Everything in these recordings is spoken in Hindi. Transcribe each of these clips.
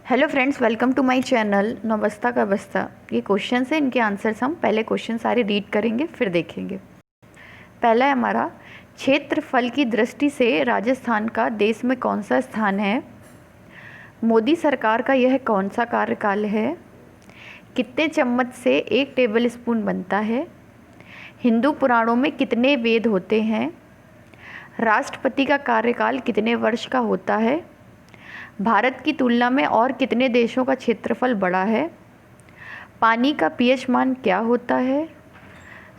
Hello friends, welcome to my channel नवस्ता का बस्ता। ये क्वेश्चन है, इनके आंसर्स हम पहले क्वेश्चन सारे रीड करेंगे फिर देखेंगे। पहला है हमारा, क्षेत्रफल की दृष्टि से राजस्थान का देश में कौन सा स्थान है? मोदी सरकार का यह कौन सा कार्यकाल है? कितने चम्मच से एक टेबल स्पून बनता है? हिंदू पुराणों में कितने वेद होते हैं? राष्ट्रपति का कार्यकाल कितने वर्ष का होता है? भारत की तुलना में और कितने देशों का क्षेत्रफल बड़ा है? पानी का पीएच मान क्या होता है?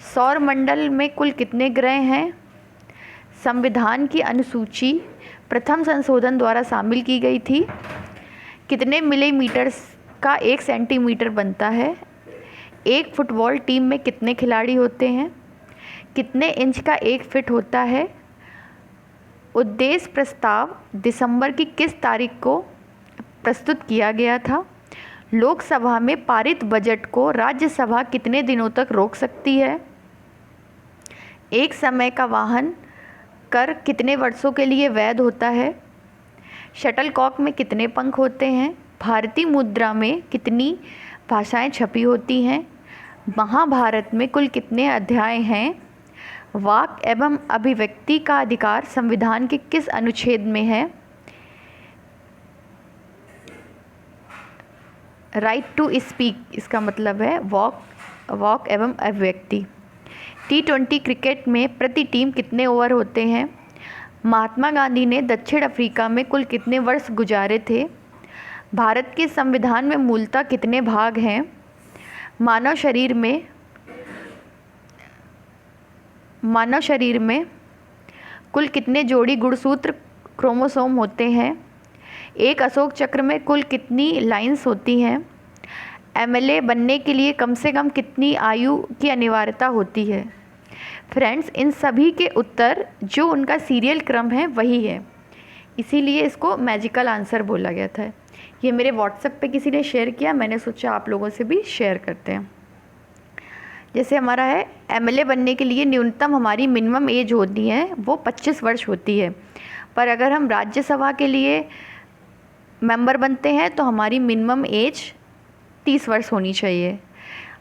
सौर मंडल में कुल कितने ग्रह हैं? संविधान की अनुसूची प्रथम संशोधन द्वारा शामिल की गई थी। कितने मिलीमीटर का एक सेंटीमीटर बनता है? एक फुटबॉल टीम में कितने खिलाड़ी होते हैं? कितने इंच का एक फिट होता है? उद्देश्य प्रस्ताव दिसंबर की किस तारीख को प्रस्तुत किया गया था? लोकसभा में पारित बजट को राज्यसभा कितने दिनों तक रोक सकती है? एक समय का वाहन कर कितने वर्षों के लिए वैध होता है? शटलकॉक में कितने पंख होते हैं? भारतीय मुद्रा में कितनी भाषाएं छपी होती हैं? महाभारत में कुल कितने अध्याय हैं? वाक एवं अभिव्यक्ति का अधिकार संविधान के किस अनुच्छेद में है? राइट टू स्पीक, इसका मतलब है वॉक एवं अभिव्यक्ति। T20 क्रिकेट में प्रति टीम कितने ओवर होते हैं? महात्मा गांधी ने दक्षिण अफ्रीका में कुल कितने वर्ष गुजारे थे? भारत के संविधान में मूलतः कितने भाग हैं? मानव शरीर में कुल कितने जोड़ी गुणसूत्र क्रोमोसोम होते हैं? एक अशोक चक्र में कुल कितनी लाइंस होती हैं? MLA बनने के लिए कम से कम कितनी आयु की अनिवार्यता होती है? फ्रेंड्स, इन सभी के उत्तर जो उनका सीरियल क्रम है वही है, इसीलिए इसको मैजिकल आंसर बोला गया था। ये मेरे व्हाट्सएप पे किसी ने शेयर किया, मैंने सोचा आप लोगों से भी शेयर करते हैं। जैसे हमारा है, MLA बनने के लिए न्यूनतम हमारी मिनिमम एज होती है वो 25 वर्ष होती है, पर अगर हम राज्यसभा के लिए मेंबर बनते हैं तो हमारी मिनिमम एज 30 वर्ष होनी चाहिए।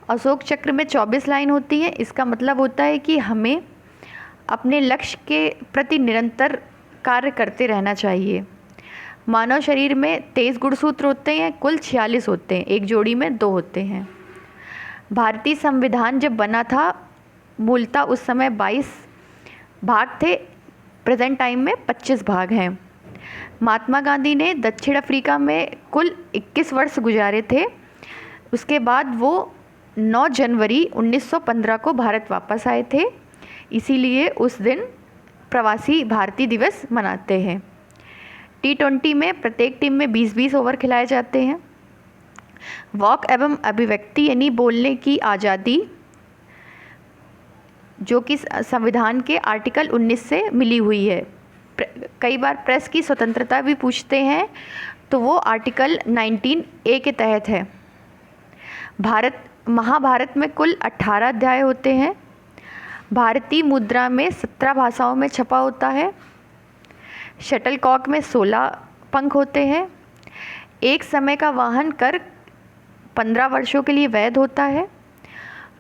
अशोक चक्र में 24 लाइन होती है, इसका मतलब होता है कि हमें अपने लक्ष्य के प्रति निरंतर कार्य करते रहना चाहिए। मानव शरीर में 23 गुणसूत्र होते हैं, कुल 46 होते हैं, एक जोड़ी में 2 होते हैं। भारतीय संविधान जब बना था मूलतः उस समय 22 भाग थे, प्रेजेंट टाइम में 25 भाग हैं। महात्मा गांधी ने दक्षिण अफ्रीका में कुल 21 वर्ष गुजारे थे। उसके बाद वो 9 जनवरी 1915 को भारत वापस आए थे, इसीलिए उस दिन प्रवासी भारतीय दिवस मनाते हैं। T20 में प्रत्येक टीम में 20-20 ओवर खिलाए जाते हैं। वॉक एवं अभिव्यक्ति यानी बोलने की आज़ादी, जो कि संविधान के आर्टिकल 19 से मिली हुई है। कई बार प्रेस की स्वतंत्रता भी पूछते हैं, तो वो आर्टिकल 19A के तहत है। महाभारत में कुल 18 अध्याय होते हैं। भारतीय मुद्रा में 17 भाषाओं में छपा होता है। शटलकॉक में 16 पंख होते हैं। एक समय का वाहन कर 15 वर्षों के लिए वैध होता है।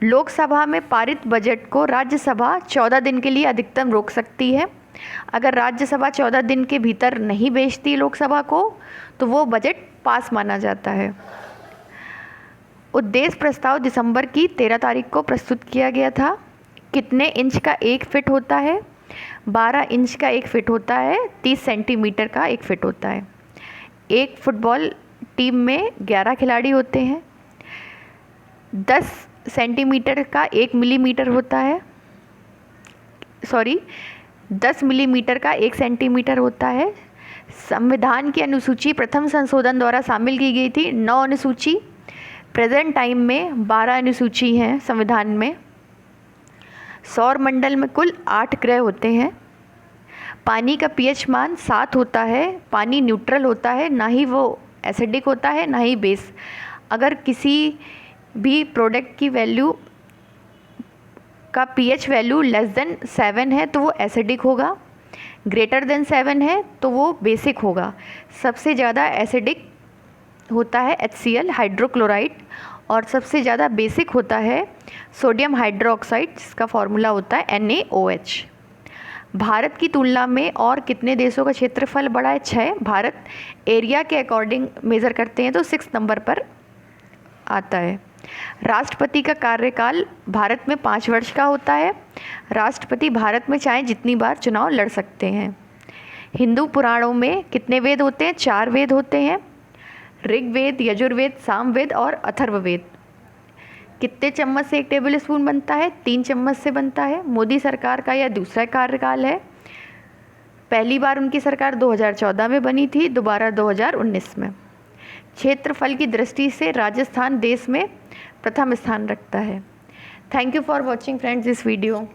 लोकसभा में पारित बजट को राज्यसभा 14 दिन के लिए अधिकतम रोक सकती है। अगर राज्यसभा 14 दिन के भीतर नहीं भेजती लोकसभा को तो वो बजट पास माना जाता है। उद्देश्य प्रस्ताव दिसंबर की 13 तारीख को प्रस्तुत किया गया था। कितने इंच का एक फिट होता है? 12 इंच का एक फिट होता है, 30 सेंटीमीटर का एक फिट होता है। एक फुटबॉल टीम में 11 खिलाड़ी होते हैं। 10 सेंटीमीटर का 1 मिलीमीटर होता है, 10 मिलीमीटर का 1 सेंटीमीटर होता है। संविधान की अनुसूची प्रथम संशोधन द्वारा शामिल की गई थी। 9 अनुसूची, प्रेजेंट टाइम में 12 अनुसूची हैं संविधान में। सौर मंडल में कुल 8 ग्रह होते हैं। पानी का पीएच मान 7 होता है। पानी न्यूट्रल होता है, ना ही वो एसिडिक होता है ना ही बेस। अगर किसी भी प्रोडक्ट की वैल्यू का पीएच वैल्यू लेस देन 7 है तो वो एसिडिक होगा, ग्रेटर देन 7 है तो वो बेसिक होगा। सबसे ज़्यादा एसिडिक होता है HCl हाइड्रोक्लोराइड, और सबसे ज़्यादा बेसिक होता है सोडियम हाइड्रोक्साइड, जिसका फॉर्मूला होता है NaOH। भारत की तुलना में और कितने देशों का क्षेत्रफल बड़ा है? 6। भारत एरिया के अकॉर्डिंग मेज़र करते हैं तो 6 नंबर पर आता है। राष्ट्रपति का कार्यकाल भारत में 5 वर्ष का होता है। राष्ट्रपति भारत में चाहे जितनी बार चुनाव लड़ सकते हैं। हिंदू पुराणों में कितने वेद होते हैं? 4 वेद होते हैं, ऋग्वेद, यजुर्वेद, सामवेद और अथर्ववेद। कितने चम्मच से एक टेबल स्पून बनता है? 3 चम्मच से बनता है। मोदी सरकार का यह दूसरा कार्यकाल है। पहली बार उनकी सरकार 2014 में बनी थी, दोबारा 2019 में। क्षेत्रफल की दृष्टि से राजस्थान देश में प्रथम स्थान रखता है। Thank you for watching friends this video.